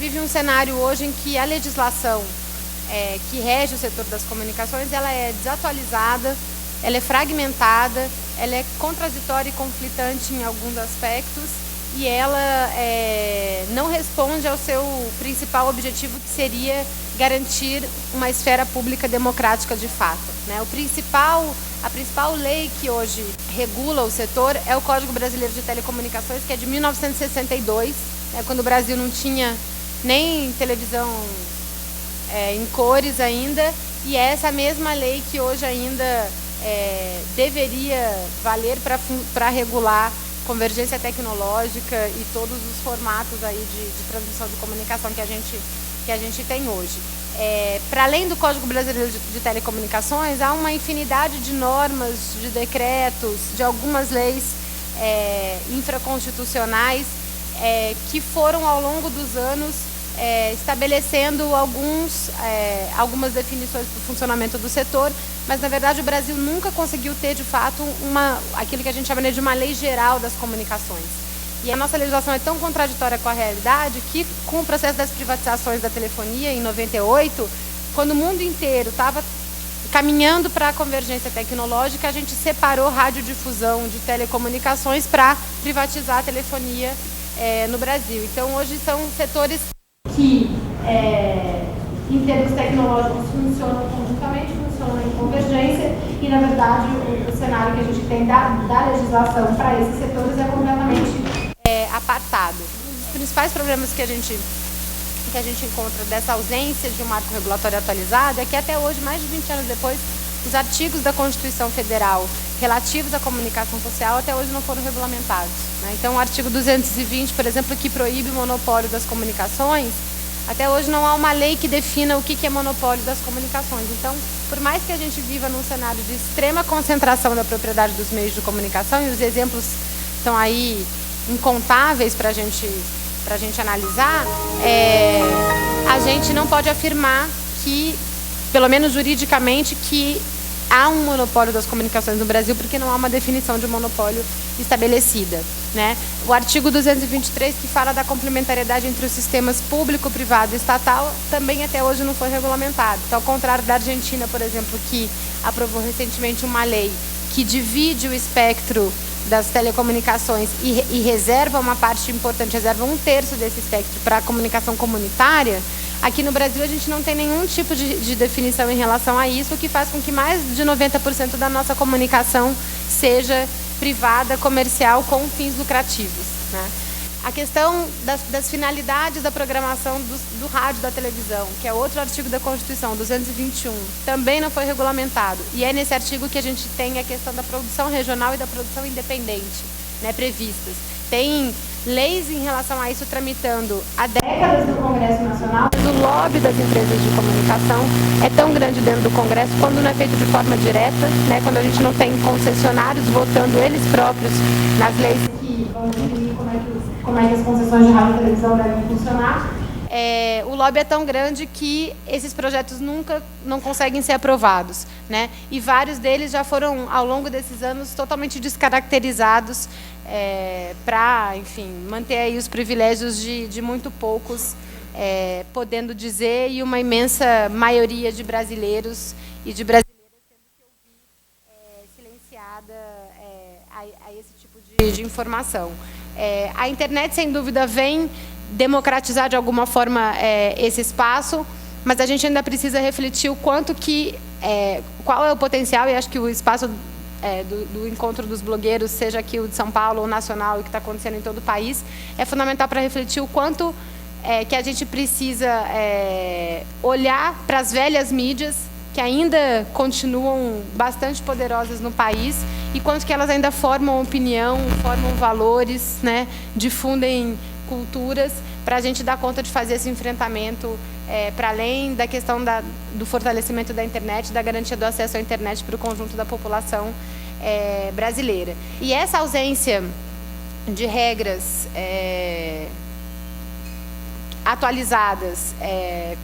vive um cenário hoje em que a legislação que rege o setor das comunicações, ela é desatualizada, ela é fragmentada, ela é contraditória e conflitante em alguns aspectos e ela não responde ao seu principal objetivo, que seria garantir uma esfera pública democrática de fato, né? A principal lei que hoje regula o setor é o Código Brasileiro de Telecomunicações, que é de 1962, né, quando o Brasil não tinha nem televisão em cores ainda, e é essa mesma lei que hoje ainda deveria valer para regular convergência tecnológica e todos os formatos aí de transmissão de comunicação que a gente tem hoje. Para além do Código Brasileiro de Telecomunicações, há uma infinidade de normas, de decretos, de algumas leis infraconstitucionais que foram, ao longo dos anos, estabelecendo algumas definições para o funcionamento do setor, mas, na verdade, o Brasil nunca conseguiu ter, de fato, aquilo que a gente chama de uma lei geral das comunicações. E a nossa legislação é tão contraditória com a realidade que, com o processo das privatizações da telefonia, em 98, quando o mundo inteiro estava caminhando para a convergência tecnológica, a gente separou radiodifusão de telecomunicações para privatizar a telefonia no Brasil. Então, hoje são setores que, em termos tecnológicos, funcionam conjuntamente, funcionam em convergência, e, na verdade, o cenário que a gente tem da legislação para esses setores é completamente apartado. Um dos principais problemas que a gente encontra dessa ausência de um marco regulatório atualizado é que, até hoje, mais de 20 anos depois, os artigos da Constituição Federal relativos à comunicação social até hoje não foram regulamentados, né? Então, o artigo 220, por exemplo, que proíbe o monopólio das comunicações, até hoje não há uma lei que defina o que é monopólio das comunicações. Então, por mais que a gente viva num cenário de extrema concentração da propriedade dos meios de comunicação, e os exemplos estão aí incontáveis para a gente analisar, a gente não pode afirmar que, pelo menos juridicamente, que há um monopólio das comunicações no Brasil, porque não há uma definição de monopólio estabelecida, né? O artigo 223, que fala da complementariedade entre os sistemas público, privado e estatal, também até hoje não foi regulamentado. Então, ao contrário da Argentina, por exemplo, que aprovou recentemente uma lei que divide o espectro das telecomunicações e reserva uma parte importante, reserva 1/3 desse espectro para a comunicação comunitária. Aqui no Brasil a gente não tem nenhum tipo de definição em relação a isso, o que faz com que mais de 90% da nossa comunicação seja privada, comercial, com fins lucrativos, né? A questão das finalidades da programação do rádio e da televisão, que é outro artigo da Constituição, 221, também não foi regulamentado. E é nesse artigo que a gente tem a questão da produção regional e da produção independente, né, previstas. Tem leis em relação a isso tramitando há décadas no Congresso Nacional. O lobby das empresas de comunicação é tão grande dentro do Congresso, quando não é feito de forma direta, né, quando a gente não tem concessionários votando eles próprios nas leis que vão definir como é que as concessões de rádio e televisão devem funcionar. O lobby é tão grande que esses projetos nunca não conseguem ser aprovados, né? E vários deles já foram, ao longo desses anos, totalmente descaracterizados para, enfim, manter aí os privilégios de muito poucos, podendo dizer, e uma imensa maioria de brasileiros e de brasileiras tendo que ouvir silenciada a esse tipo de informação. A internet, sem dúvida, vem democratizar de alguma forma esse espaço, mas a gente ainda precisa refletir o quanto qual é o potencial, e acho que o espaço do encontro dos blogueiros, seja aqui o de São Paulo ou nacional, e que está acontecendo em todo o país, é fundamental para refletir o quanto que a gente precisa olhar para as velhas mídias, que ainda continuam bastante poderosas no país, e quanto que elas ainda formam opinião, formam valores, né, difundem culturas, para a gente dar conta de fazer esse enfrentamento para além da questão do fortalecimento da internet, da garantia do acesso à internet para o conjunto da população brasileira. E essa ausência de regras atualizadas,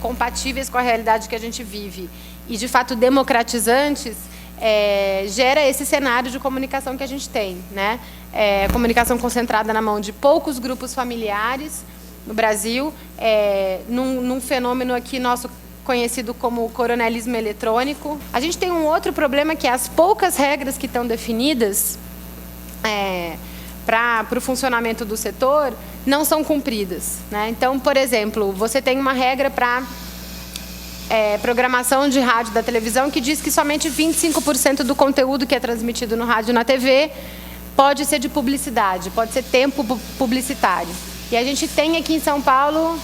compatíveis com a realidade que a gente vive e, de fato, democratizantes, gera esse cenário de comunicação que a gente tem, né? Comunicação concentrada na mão de poucos grupos familiares, no Brasil, num fenômeno aqui nosso conhecido como coronelismo eletrônico. A gente tem um outro problema, que é as poucas regras que estão definidas para o funcionamento do setor não são cumpridas, né? Então, por exemplo, você tem uma regra para programação de rádio da televisão que diz que somente 25% do conteúdo que é transmitido no rádio e na TV pode ser de publicidade, pode ser tempo publicitário. E a gente tem aqui em São Paulo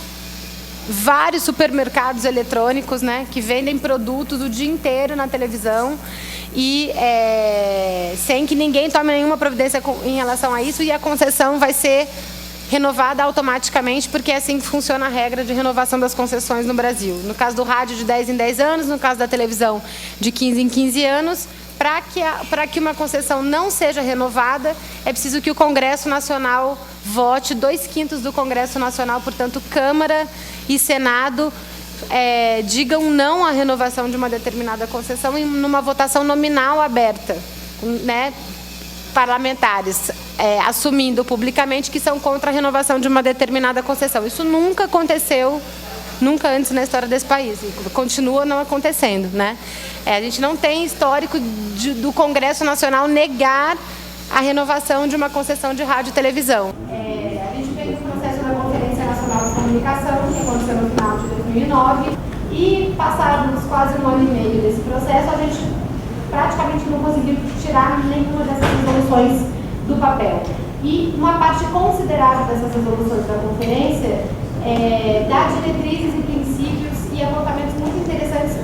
vários supermercados eletrônicos, né, que vendem produtos o dia inteiro na televisão e sem que ninguém tome nenhuma providência em relação a isso, e a concessão vai ser renovada automaticamente, porque é assim que funciona a regra de renovação das concessões no Brasil. No caso do rádio, de 10 em 10 anos, no caso da televisão, de 15 em 15 anos. Para que uma concessão não seja renovada, é preciso que o Congresso Nacional vote, 2/5 do Congresso Nacional, portanto, Câmara e Senado, digam não à renovação de uma determinada concessão em uma votação nominal aberta, né, parlamentares assumindo publicamente que são contra a renovação de uma determinada concessão. Isso nunca aconteceu, nunca antes na história desse país, e continua não acontecendo, né? A gente não tem histórico do Congresso Nacional negar a renovação de uma concessão de rádio e televisão. A gente fez um processo na Conferência Nacional de Comunicação, que aconteceu no final de 2009, e passados quase 1 ano e meio desse processo, a gente praticamente não conseguiu tirar nenhuma dessas resoluções do papel. E uma parte considerável dessas resoluções da conferência dá diretrizes e princípios e apontamentos muito interessantes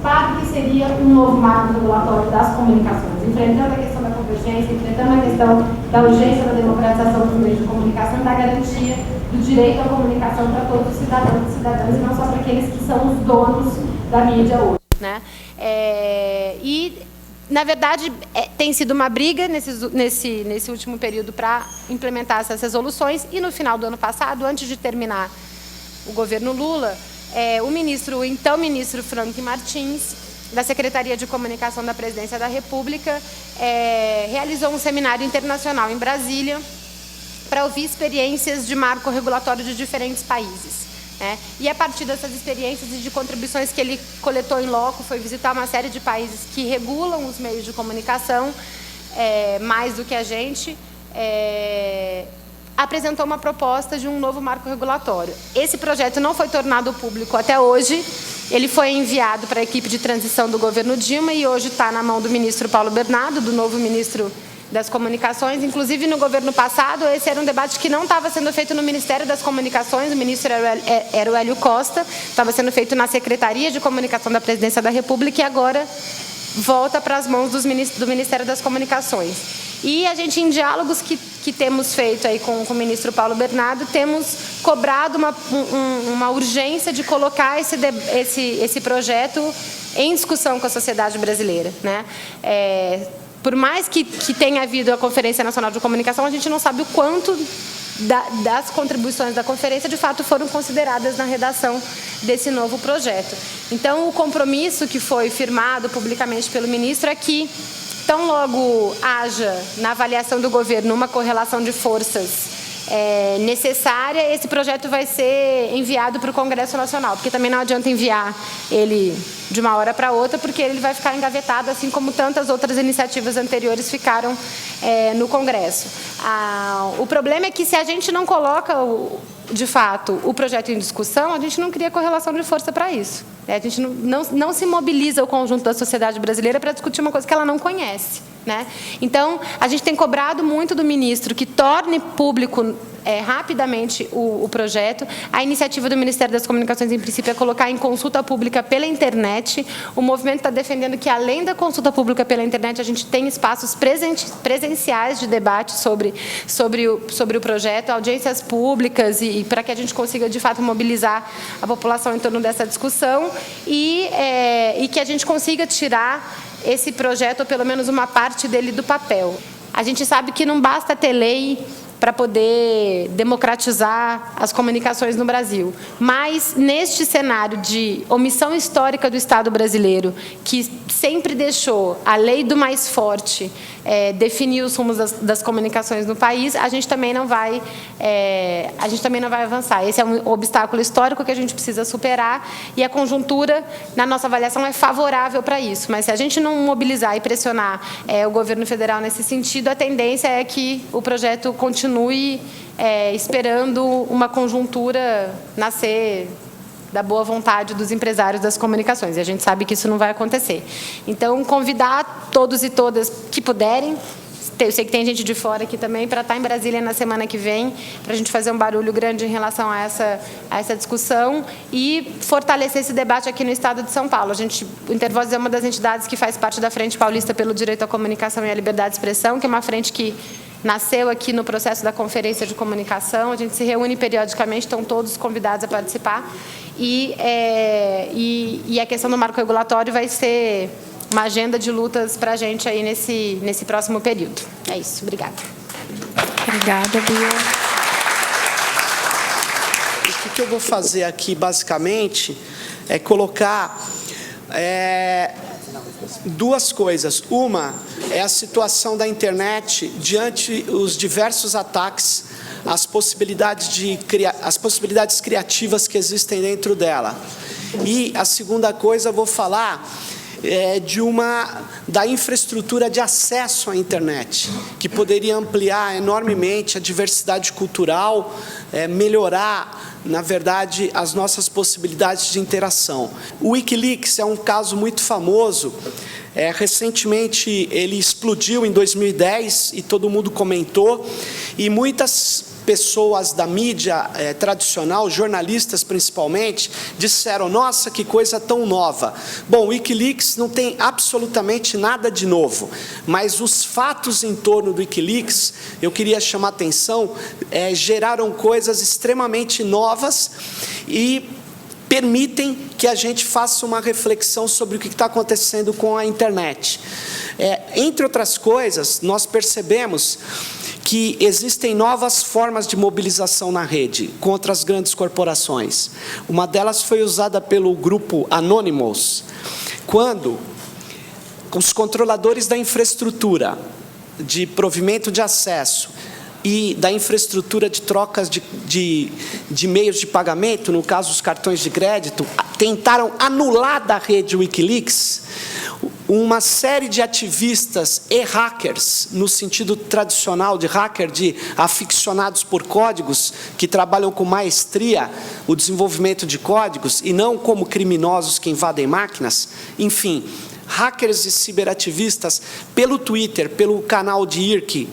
para o que seria um novo marco regulatório das comunicações, enfrentando a questão da convergência, enfrentando a questão da urgência da democratização dos meios de comunicação e da garantia do direito à comunicação para todos os cidadãos e cidadãs, e não só para aqueles que são os donos da mídia hoje, né? Na verdade, tem sido uma briga nesse último período para implementar essas resoluções, e no final do ano passado, antes de terminar o governo Lula, o então ministro Franklin Martins, da Secretaria de Comunicação da Presidência da República, realizou um seminário internacional em Brasília para ouvir experiências de marco regulatório de diferentes países. E a partir dessas experiências e de contribuições que ele coletou em loco, foi visitar uma série de países que regulam os meios de comunicação, mais do que a gente, apresentou uma proposta de um novo marco regulatório. Esse projeto não foi tornado público até hoje, ele foi enviado para a equipe de transição do governo Dilma e hoje está na mão do ministro Paulo Bernardo, do novo ministro das Comunicações. Inclusive, no governo passado, esse era um debate que não estava sendo feito no Ministério das Comunicações, o ministro era o Hélio Costa, estava sendo feito na Secretaria de Comunicação da Presidência da República, e agora volta para as mãos do Ministério das Comunicações. E a gente, em diálogos que temos feito aí com o ministro Paulo Bernardo, temos cobrado uma urgência de colocar esse projeto em discussão com a sociedade brasileira, né? Por mais que tenha havido a Conferência Nacional de Comunicação, a gente não sabe o quanto das contribuições da conferência, de fato, foram consideradas na redação desse novo projeto. Então, o compromisso que foi firmado publicamente pelo ministro é que, tão logo haja, na avaliação do governo, uma correlação de forças necessária, esse projeto vai ser enviado para o Congresso Nacional, porque também não adianta enviar ele de uma hora para outra, porque ele vai ficar engavetado, assim como tantas outras iniciativas anteriores ficaram no Congresso. O problema é que, se a gente não coloca, de fato, o projeto em discussão, a gente não cria correlação de força para isso. A gente não se mobiliza o conjunto da sociedade brasileira para discutir uma coisa que ela não conhece, né? Então, a gente tem cobrado muito do ministro que torne público rapidamente o projeto. A iniciativa do Ministério das Comunicações, em princípio, é colocar em consulta pública pela internet. O movimento está defendendo que, além da consulta pública pela internet, a gente tem espaços presenciais de debate sobre o projeto, audiências públicas, e para que a gente consiga, de fato, mobilizar a população em torno dessa discussão e que a gente consiga tirar esse projeto, ou pelo menos uma parte dele, do papel. A gente sabe que não basta ter lei para poder democratizar as comunicações no Brasil. Mas, neste cenário de omissão histórica do Estado brasileiro, que sempre deixou a lei do mais forte definir os rumos das comunicações no país, a gente também não vai avançar. Esse é um obstáculo histórico que a gente precisa superar, e a conjuntura, na nossa avaliação, é favorável para isso. Mas, se a gente não mobilizar e pressionar o governo federal nesse sentido, a tendência é que o projeto continue esperando uma conjuntura nascer da boa vontade dos empresários das comunicações. E a gente sabe que isso não vai acontecer. Então, convidar todos e todas que puderem, eu sei que tem gente de fora aqui também, para estar em Brasília na semana que vem, para a gente fazer um barulho grande em relação a essa discussão e fortalecer esse debate aqui no Estado de São Paulo. O Intervoz é uma das entidades que faz parte da Frente Paulista pelo Direito à Comunicação e à Liberdade de Expressão, que é uma frente que nasceu aqui no processo da Conferência de Comunicação. A gente se reúne periodicamente, estão todos convidados a participar. E a questão do marco regulatório vai ser uma agenda de lutas para a gente aí nesse próximo período. É isso. Obrigada. Obrigada, Bia. O que eu vou fazer aqui, basicamente, é colocar duas coisas. Uma é a situação da internet diante os diversos ataques, as possibilidades criativas que existem dentro dela. E a segunda coisa, eu vou falar da infraestrutura de acesso à internet, que poderia ampliar enormemente a diversidade cultural, melhorar, na verdade, as nossas possibilidades de interação. O Wikileaks é um caso muito famoso. Recentemente, ele explodiu em 2010 e todo mundo comentou, e muitas pessoas da mídia tradicional, jornalistas principalmente, disseram: nossa, que coisa tão nova. Bom, o Wikileaks não tem absolutamente nada de novo, mas os fatos em torno do Wikileaks, eu queria chamar a atenção, geraram coisas extremamente novas e permitem que a gente faça uma reflexão sobre o que está acontecendo com a internet. Entre outras coisas, nós percebemos que existem novas formas de mobilização na rede contra as grandes corporações. Uma delas foi usada pelo grupo Anonymous, quando os controladores da infraestrutura de provimento de acesso e da infraestrutura de trocas de meios de pagamento, no caso os cartões de crédito, tentaram anular da rede Wikileaks uma série de ativistas e hackers, no sentido tradicional de hacker, de aficionados por códigos, que trabalham com maestria o desenvolvimento de códigos, e não como criminosos que invadem máquinas. Enfim, hackers e ciberativistas pelo Twitter, pelo canal de IRC,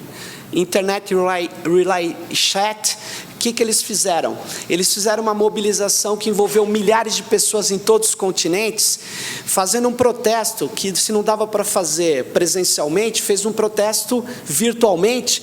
Internet Relay Chat. O que eles fizeram? Eles fizeram uma mobilização que envolveu milhares de pessoas em todos os continentes, fazendo um protesto que, se não dava para fazer presencialmente, fez um protesto virtualmente,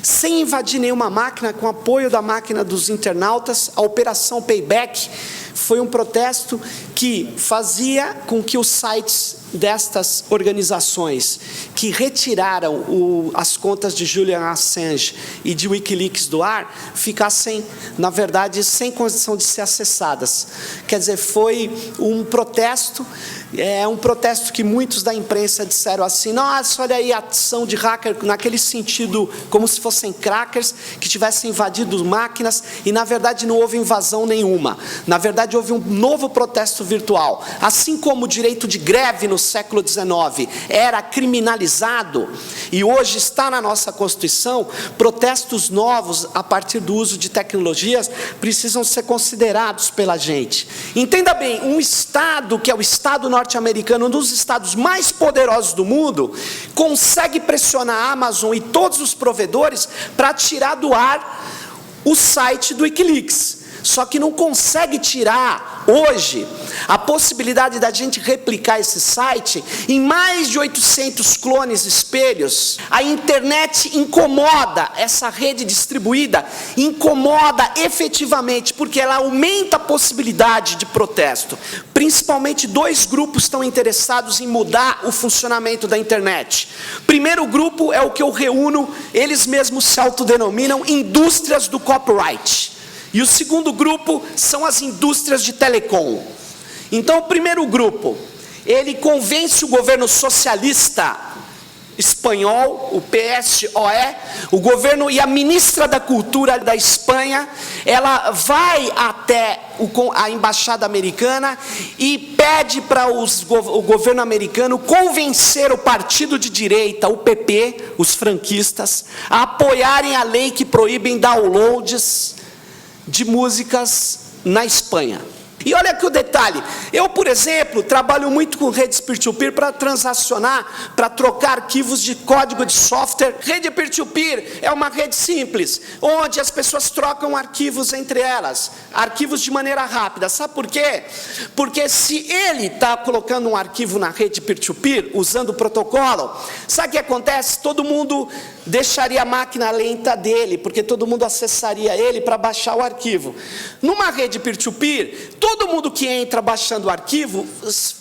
sem invadir nenhuma máquina, com apoio da máquina dos internautas. A Operação Payback foi um protesto que fazia com que os sites destas organizações que retiraram as contas de Julian Assange e de Wikileaks do ar ficassem, na verdade, sem condição de ser acessadas. Quer dizer, foi um protesto que muitos da imprensa disseram assim: nossa, olha aí a ação de hacker, naquele sentido, como se fossem crackers que tivessem invadido máquinas, e na verdade não houve invasão nenhuma. Na verdade houve um novo protesto virtual. Assim como o direito de greve no século XIX era criminalizado e hoje está na nossa Constituição, protestos novos a partir do uso de tecnologias precisam ser considerados pela gente. Entenda bem, um Estado que é o Estado norte-americano, um dos estados mais poderosos do mundo, consegue pressionar a Amazon e todos os provedores para tirar do ar o site do Wikileaks. Só que não consegue tirar hoje a possibilidade da gente replicar esse site em mais de 800 clones espelhos. A internet incomoda, essa rede distribuída incomoda efetivamente, porque ela aumenta a possibilidade de protesto. Principalmente 2 grupos estão interessados em mudar o funcionamento da internet. Primeiro grupo é o que eu reúno, eles mesmos se autodenominam indústrias do copyright. E o segundo grupo são as indústrias de telecom. Então, o primeiro grupo, ele convence o governo socialista espanhol, o PSOE, o governo e a ministra da Cultura da Espanha, ela vai até a embaixada americana e pede para o governo americano convencer o partido de direita, o PP, os franquistas, a apoiarem a lei que proíbe downloads de músicas na Espanha. E olha aqui o detalhe, eu, por exemplo, trabalho muito com redes peer-to-peer para transacionar, para trocar arquivos de código de software. Rede peer-to-peer é uma rede simples, onde as pessoas trocam arquivos entre elas, arquivos de maneira rápida. Sabe por quê? Porque se ele está colocando um arquivo na rede peer-to-peer, usando o protocolo, sabe o que acontece? Todo mundo deixaria a máquina lenta dele, porque todo mundo acessaria ele para baixar o arquivo. Numa rede peer-to-peer, todo mundo que entra baixando o arquivo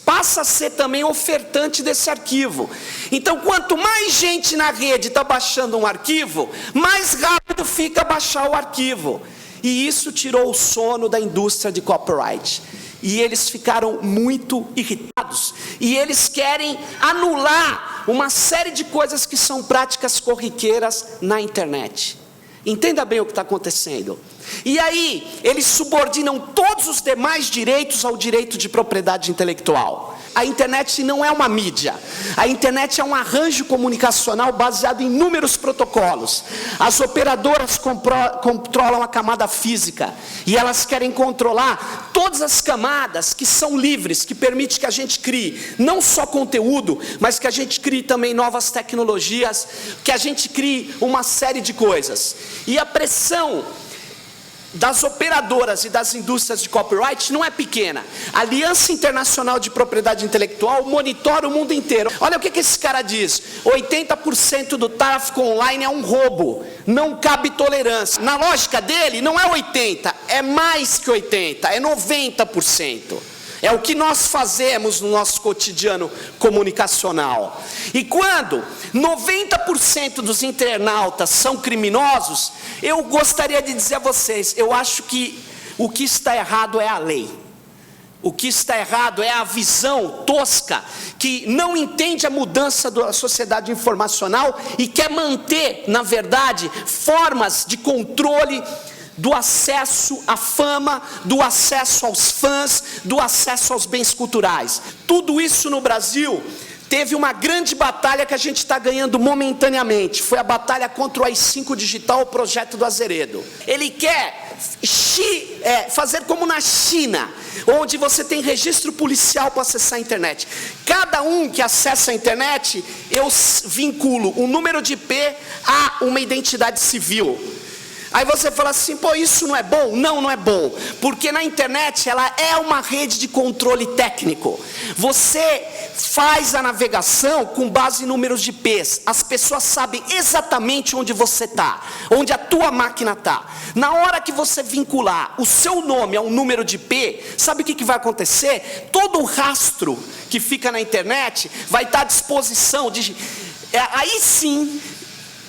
passa a ser também ofertante desse arquivo. Então, quanto mais gente na rede está baixando um arquivo, mais rápido fica baixar o arquivo. E isso tirou o sono da indústria de copyright. E eles ficaram muito irritados. E eles querem anular uma série de coisas que são práticas corriqueiras na internet. Entenda bem o que está acontecendo. E aí, eles subordinam todos os demais direitos ao direito de propriedade intelectual. A internet não é uma mídia. A internet é um arranjo comunicacional baseado em inúmeros protocolos. As operadoras controlam a camada física. E elas querem controlar todas as camadas que são livres, que permitem que a gente crie não só conteúdo, mas que a gente crie também novas tecnologias, que a gente crie uma série de coisas. E a pressão das operadoras e das indústrias de copyright não é pequena. A Aliança Internacional de Propriedade Intelectual monitora o mundo inteiro. Olha o que esse cara diz: 80% do tráfego online é um roubo, não cabe tolerância. Na lógica dele, não é 80%, é mais que 80%, é 90%. É o que nós fazemos no nosso cotidiano comunicacional. E quando 90% dos internautas são criminosos, eu gostaria de dizer a vocês, eu acho que o que está errado é a lei. O que está errado é a visão tosca, que não entende a mudança da sociedade informacional e quer manter, na verdade, formas de controle do acesso à fama, do acesso aos fãs, do acesso aos bens culturais. Tudo isso no Brasil teve uma grande batalha que a gente está ganhando momentaneamente. Foi a batalha contra o AI-5 digital, o projeto do Azeredo. Ele quer fazer como na China, onde você tem registro policial para acessar a internet. Cada um que acessa a internet, eu vinculo um número de IP a uma identidade civil. Aí você fala assim, pô, isso não é bom? Não, não é bom, porque na internet ela é uma rede de controle técnico. Você faz a navegação com base em números de IPs. As pessoas sabem exatamente onde você está, onde a tua máquina está. Na hora que você vincular o seu nome a um número de IP, sabe o que vai acontecer? Todo o rastro que fica na internet vai estar à disposição aí sim,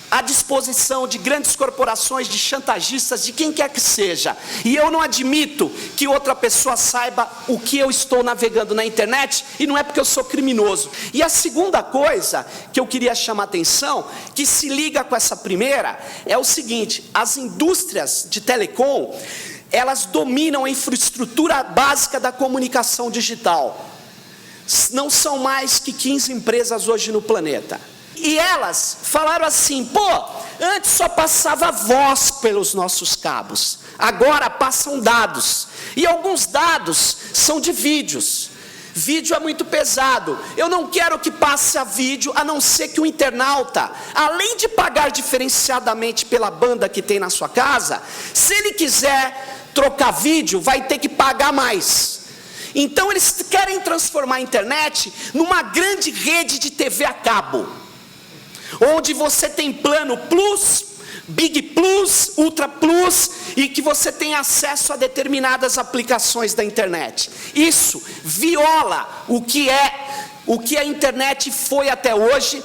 à disposição de grandes corporações, de chantagistas, de quem quer que seja. E eu não admito que outra pessoa saiba o que eu estou navegando na internet, e não é porque eu sou criminoso. E a segunda coisa que eu queria chamar a atenção, que se liga com essa primeira, é o seguinte: as indústrias de telecom, elas dominam a infraestrutura básica da comunicação digital. Não são mais que 15 empresas hoje no planeta. E elas falaram assim, pô, antes só passava voz pelos nossos cabos, agora passam dados. E alguns dados são de vídeos. Vídeo é muito pesado. Eu não quero que passe a vídeo, a não ser que o internauta, além de pagar diferenciadamente pela banda que tem na sua casa, se ele quiser trocar vídeo, vai ter que pagar mais. Então eles querem transformar a internet numa grande rede de TV a cabo, onde você tem plano Plus, Big Plus, Ultra Plus, e que você tem acesso a determinadas aplicações da internet. Isso viola o que a internet foi até hoje,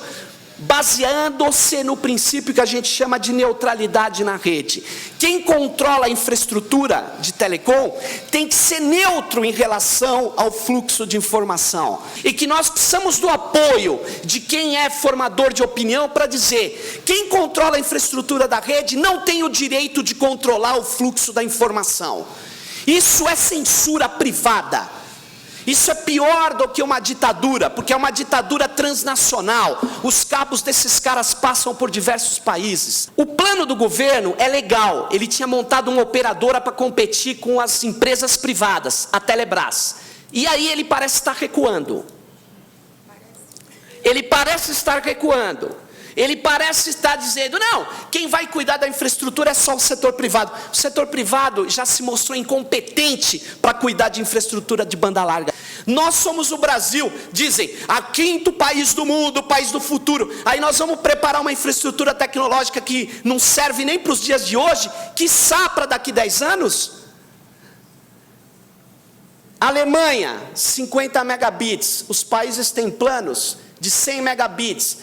baseando-se no princípio que a gente chama de neutralidade na rede. Quem controla a infraestrutura de telecom tem que ser neutro em relação ao fluxo de informação. E que nós precisamos do apoio de quem é formador de opinião para dizer: quem controla a infraestrutura da rede não tem o direito de controlar o fluxo da informação. Isso é censura privada. Isso é pior do que uma ditadura, porque é uma ditadura transnacional. Os cabos desses caras passam por diversos países. O plano do governo é legal. Ele tinha montado uma operadora para competir com as empresas privadas, a Telebrás. E aí ele parece estar recuando. Ele parece estar recuando. Ele parece estar dizendo: não, quem vai cuidar da infraestrutura é só o setor privado. O setor privado já se mostrou incompetente para cuidar de infraestrutura de banda larga. Nós somos o Brasil, dizem, o quinto país do mundo, o país do futuro. Aí nós vamos preparar uma infraestrutura tecnológica que não serve nem para os dias de hoje, quiçá para daqui 10 anos. Alemanha, 50 megabits. Os países têm planos de 100 megabits.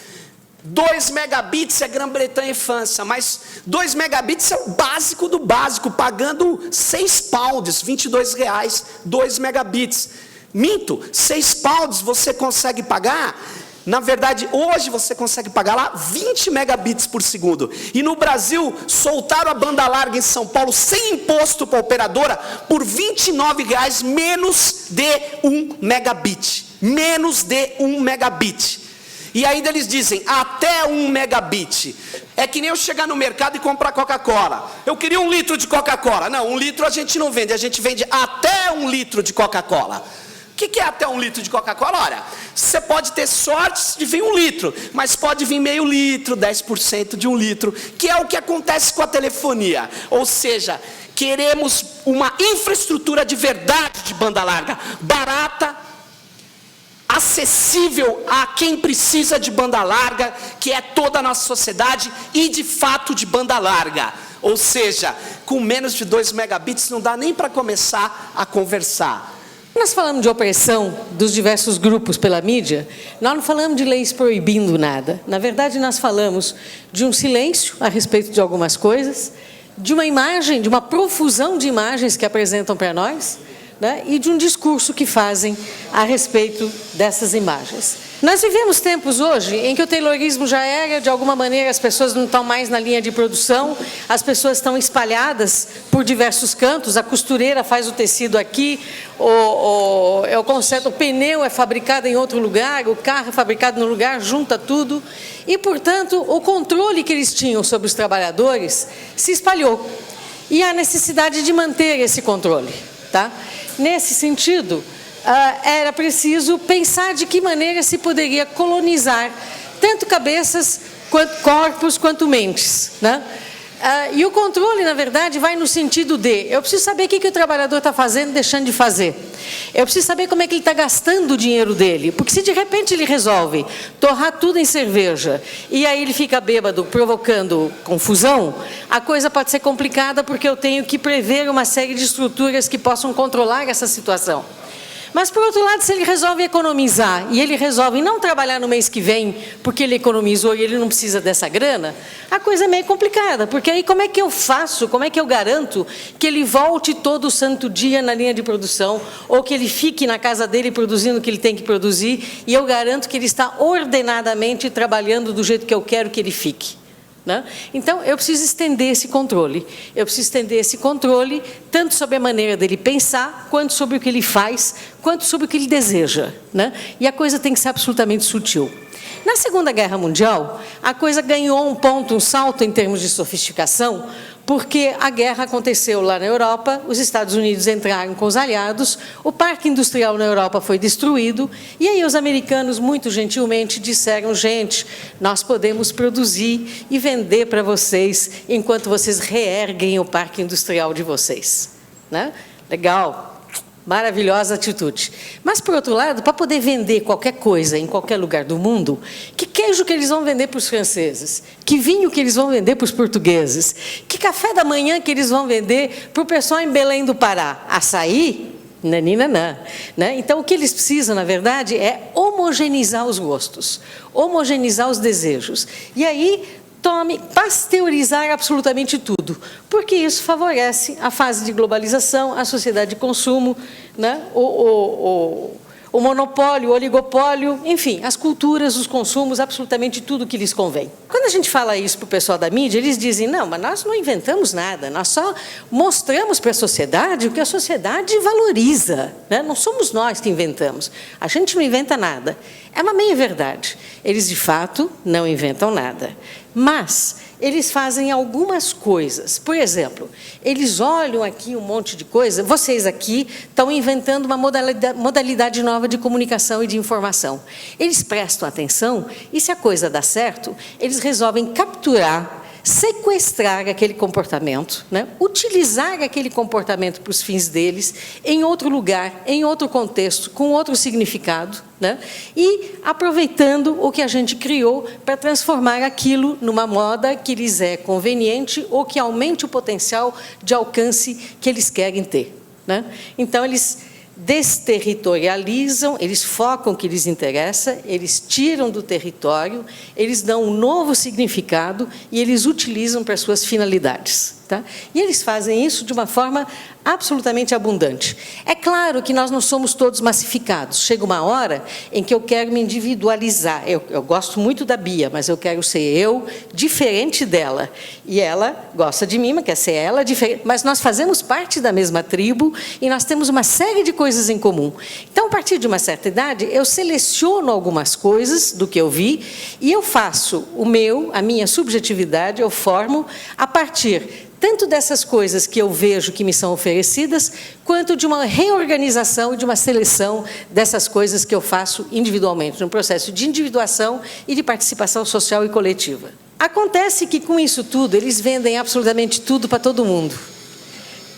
2 megabits é Grã-Bretanha e França, mas 2 megabits é o básico do básico, pagando 6 pounds, R$22, 2 megabits. Minto, 6 pounds você consegue pagar, na verdade, hoje você consegue pagar lá 20 megabits por segundo. E no Brasil, soltaram a banda larga em São Paulo, sem imposto para a operadora, por R$29, menos de 1 megabit. Menos de 1 megabit. E ainda eles dizem, até 1 megabit. É que nem eu chegar no mercado e comprar Coca-Cola. Eu queria 1 litro de Coca-Cola. Não, 1 litro a gente não vende, a gente vende até 1 litro de Coca-Cola. O que é até 1 litro de Coca-Cola? Olha, você pode ter sorte de vir 1 litro, mas pode vir meio litro, 10% de 1 litro, que é o que acontece com a telefonia. Ou seja, queremos uma infraestrutura de verdade de banda larga, barata, acessível a quem precisa de banda larga, que é toda a nossa sociedade, e de fato de banda larga. Ou seja, com menos de 2 megabits não dá nem para começar a conversar. Nós falamos de opressão dos diversos grupos pela mídia, nós não falamos de leis proibindo nada. Na verdade, nós falamos de um silêncio a respeito de algumas coisas, de uma imagem, de uma profusão de imagens que apresentam para nós, né, e de um discurso que fazem a respeito dessas imagens. Nós vivemos tempos hoje em que o taylorismo já era, de alguma maneira, as pessoas não estão mais na linha de produção, as pessoas estão espalhadas por diversos cantos, a costureira faz o tecido aqui, o pneu é fabricado em outro lugar, o carro é fabricado no lugar, junta tudo, e, portanto, o controle que eles tinham sobre os trabalhadores se espalhou. E há necessidade de manter esse controle, tá? Nesse sentido, era preciso pensar de que maneira se poderia colonizar tanto cabeças, quanto corpos, quanto mentes, né? E o controle, na verdade, vai no sentido de: eu preciso saber o que o trabalhador está fazendo, deixando de fazer. Eu preciso saber como é que ele está gastando o dinheiro dele, porque se de repente ele resolve torrar tudo em cerveja, e aí ele fica bêbado, provocando confusão, a coisa pode ser complicada, porque eu tenho que prever uma série de estruturas que possam controlar essa situação. Mas, por outro lado, se ele resolve economizar e ele resolve não trabalhar no mês que vem porque ele economizou e ele não precisa dessa grana, a coisa é meio complicada, porque aí como é que eu faço, como é que eu garanto que ele volte todo santo dia na linha de produção, ou que ele fique na casa dele produzindo o que ele tem que produzir, e eu garanto que ele está ordenadamente trabalhando do jeito que eu quero que ele fique? Né? Então, eu preciso estender esse controle. Eu preciso estender esse controle tanto sobre a maneira dele pensar, quanto sobre o que ele faz, quanto sobre o que ele deseja, né? E a coisa tem que ser absolutamente sutil. Na Segunda Guerra Mundial, a coisa ganhou um salto em termos de sofisticação, porque a guerra aconteceu lá na Europa, os Estados Unidos entraram com os aliados, o parque industrial na Europa foi destruído, e aí os americanos, muito gentilmente, disseram: gente, nós podemos produzir e vender para vocês enquanto vocês reerguem o parque industrial de vocês. Né? Legal, Maravilhosa atitude. Mas, por outro lado, para poder vender qualquer coisa em qualquer lugar do mundo, que queijo que eles vão vender para os franceses? Que vinho que eles vão vender para os portugueses? Que café da manhã que eles vão vender para o pessoal em Belém do Pará? Açaí? Naninanã, né? Então, o que eles precisam, na verdade, é homogeneizar os gostos, homogeneizar os desejos. E aí, pasteurizar absolutamente tudo, porque isso favorece a fase de globalização, a sociedade de consumo, né? O monopólio, o oligopólio, enfim, as culturas, os consumos, absolutamente tudo que lhes convém. Quando a gente fala isso para o pessoal da mídia, eles dizem, não, mas nós não inventamos nada, nós só mostramos para a sociedade o que a sociedade valoriza, né? Não somos nós que inventamos, a gente não inventa nada. É uma meia-verdade. Eles, de fato, não inventam nada. Mas eles fazem algumas coisas. Por exemplo, eles olham aqui um monte de coisa. Vocês aqui estão inventando uma modalidade nova de comunicação e de informação. Eles prestam atenção e, se a coisa dá certo, eles resolvem capturar, sequestrar aquele comportamento, né? Utilizar aquele comportamento para os fins deles, em outro lugar, em outro contexto, com outro significado, né? E aproveitando o que a gente criou para transformar aquilo numa moda que lhes é conveniente ou que aumente o potencial de alcance que eles querem ter, né? Então, eles desterritorializam, eles focam o que lhes interessa, eles tiram do território, eles dão um novo significado e eles utilizam para suas finalidades. Tá? E eles fazem isso de uma forma absolutamente abundante. É claro que nós não somos todos massificados. Chega uma hora em que eu quero me individualizar. Eu gosto muito da Bia, mas eu quero ser eu diferente dela. E ela gosta de mim, mas quer ser ela diferente. Mas nós fazemos parte da mesma tribo e nós temos uma série de coisas em comum. Então, a partir de uma certa idade, eu seleciono algumas coisas do que eu vi e eu faço a minha subjetividade, eu formo a partir tanto dessas coisas que eu vejo que me são oferecidas, quanto de uma reorganização e de uma seleção dessas coisas que eu faço individualmente, num processo de individuação e de participação social e coletiva. Acontece que, com isso tudo, eles vendem absolutamente tudo para todo mundo.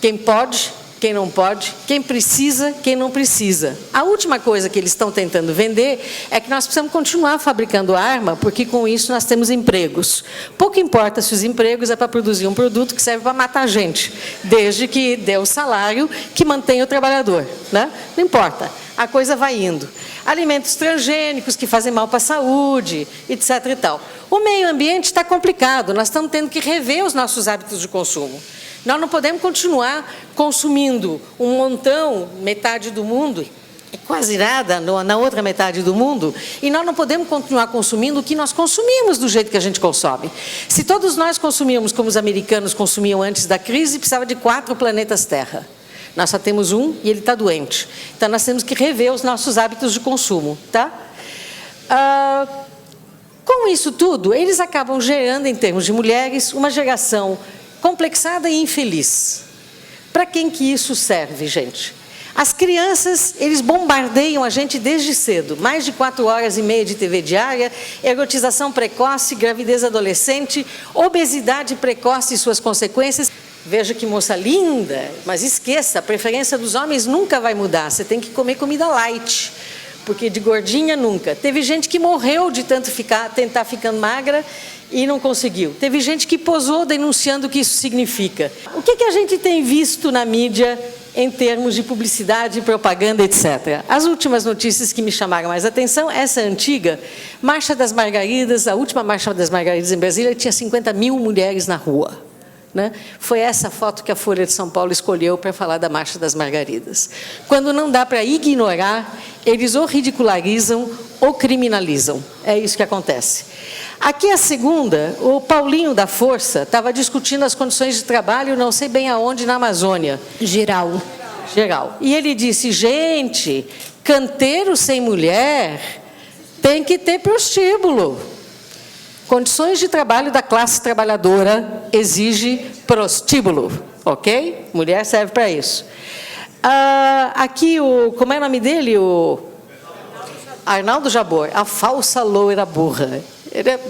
Quem pode, quem não pode, quem precisa, quem não precisa. A última coisa que eles estão tentando vender é que nós precisamos continuar fabricando arma, porque com isso nós temos empregos. Pouco importa se os empregos é para produzir um produto que serve para matar gente, desde que dê o salário que mantém o trabalhador, né? Não importa, a coisa vai indo. Alimentos transgênicos que fazem mal para a saúde, etc. e tal. O meio ambiente está complicado, nós estamos tendo que rever os nossos hábitos de consumo. Nós não podemos continuar consumindo um montão, metade do mundo, quase nada na outra metade do mundo, e nós não podemos continuar consumindo o que nós consumimos do jeito que a gente consome. Se todos nós consumíamos como os americanos consumiam antes da crise, precisava de 4 planetas Terra. Nós só temos um e ele está doente. Então, nós temos que rever os nossos hábitos de consumo. Tá? Com isso tudo, eles acabam gerando, em termos de mulheres, uma geração complexada e infeliz. Para quem que isso serve, gente? As crianças, eles bombardeiam a gente desde cedo. Mais de 4 horas e meia de TV diária, erotização precoce, gravidez adolescente, obesidade precoce e suas consequências. Veja que moça linda, mas esqueça, a preferência dos homens nunca vai mudar. Você tem que comer comida light, porque de gordinha nunca. Teve gente que morreu de tanto tentar ficar magra e não conseguiu. Teve gente que posou denunciando o que isso significa. O que a gente tem visto na mídia em termos de publicidade, propaganda, etc. As últimas notícias que me chamaram mais atenção, essa antiga, Marcha das Margaridas, a última Marcha das Margaridas em Brasília, tinha 50 mil mulheres na rua. Né? Foi essa foto que a Folha de São Paulo escolheu para falar da Marcha das Margaridas. Quando não dá para ignorar, eles ou ridicularizam ou criminalizam. É isso que acontece. Aqui a segunda, o Paulinho da Força estava discutindo as condições de trabalho, não sei bem aonde, na Amazônia. Geral. E ele disse, gente, canteiro sem mulher tem que ter prostíbulo. Condições de trabalho da classe trabalhadora exige prostíbulo, ok? Mulher serve para isso. Aqui, como é o nome dele? O Arnaldo Jabor, a falsa loira burra.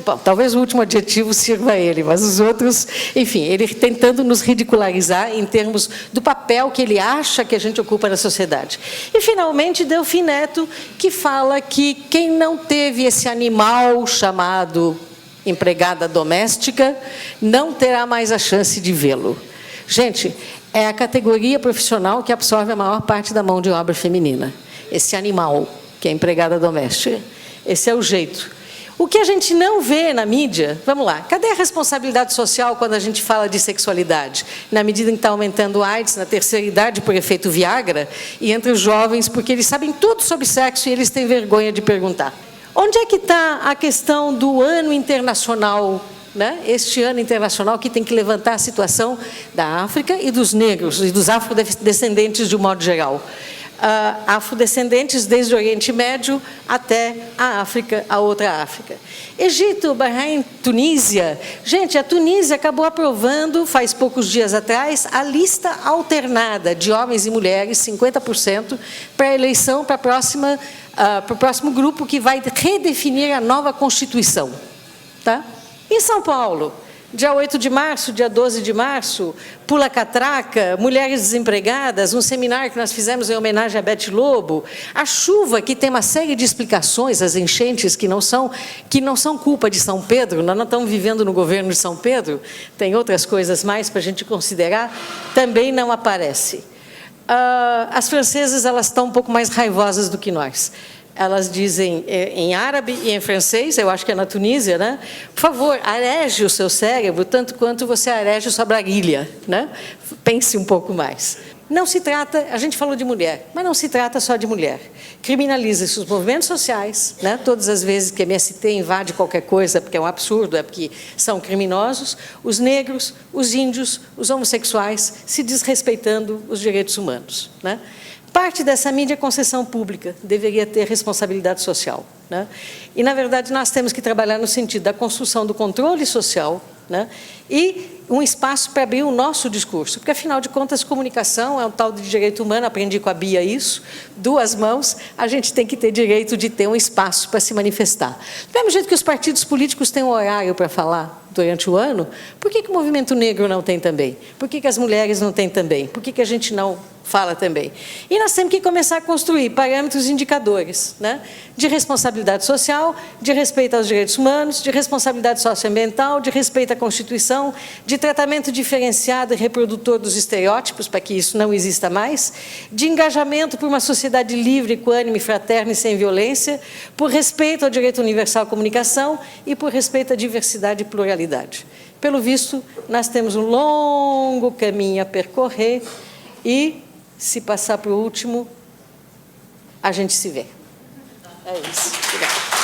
Bom, talvez o último adjetivo sirva a ele, mas os outros, enfim, ele tentando nos ridicularizar em termos do papel que ele acha que a gente ocupa na sociedade. E, finalmente, Delfim Neto, que fala que quem não teve esse animal chamado empregada doméstica não terá mais a chance de vê-lo. Gente, é a categoria profissional que absorve a maior parte da mão de obra feminina. Esse animal, que é empregada doméstica. Esse é o jeito. O que a gente não vê na mídia, vamos lá, cadê a responsabilidade social quando a gente fala de sexualidade? Na medida em que está aumentando o AIDS na terceira idade por efeito Viagra, e entre os jovens, porque eles sabem tudo sobre sexo e eles têm vergonha de perguntar. Onde é que está a questão do ano internacional, né? Este ano internacional que tem que levantar a situação da África e dos negros, e dos afrodescendentes de um modo geral. Afrodescendentes desde o Oriente Médio até a África, a outra África. Egito, Bahrein, Tunísia. Gente, a Tunísia acabou aprovando, faz poucos dias atrás, a lista alternada de homens e mulheres, 50%, para a eleição para o próximo grupo que vai redefinir a nova Constituição. Tá? Em São Paulo, dia 8 de março, dia 12 de março, Pula Catraca, Mulheres Desempregadas, um seminário que nós fizemos em homenagem a Bete Lobo, a chuva, que tem uma série de explicações, as enchentes que não são culpa de São Pedro, nós não estamos vivendo no governo de São Pedro, tem outras coisas mais para a gente considerar, também não aparece. As francesas, elas estão um pouco mais raivosas do que nós. Elas dizem em árabe e em francês, eu acho que é na Tunísia, né? Por favor, areje o seu cérebro tanto quanto você areje sua braguilha, né? Pense um pouco mais. Não se trata, a gente falou de mulher, mas não se trata só de mulher. Criminaliza-se os movimentos sociais, né? Todas as vezes que a MST invade qualquer coisa, porque é um absurdo, é porque são criminosos, os negros, os índios, os homossexuais, se desrespeitando os direitos humanos, né? Parte dessa mídia é concessão pública, deveria ter responsabilidade social, né? E, na verdade, nós temos que trabalhar no sentido da construção do controle social, né? E um espaço para abrir o nosso discurso, porque, afinal de contas, comunicação é um tal de direito humano, aprendi com a Bia isso, duas mãos, a gente tem que ter direito de ter um espaço para se manifestar. Do mesmo jeito que os partidos políticos têm um horário para falar durante o ano, por que o movimento negro não tem também? Por que as mulheres não têm também? Por que a gente não fala também? E nós temos que começar a construir parâmetros e indicadores, né? De responsabilidade social, de respeito aos direitos humanos, de responsabilidade socioambiental, de respeito à Constituição, de tratamento diferenciado e reprodutor dos estereótipos, para que isso não exista mais, de engajamento por uma sociedade livre, equânime, fraterna e sem violência, por respeito ao direito universal à comunicação e por respeito à diversidade e pluralidade. Pelo visto, nós temos um longo caminho a percorrer e, se passar para o último, a gente se vê. É isso. Obrigada.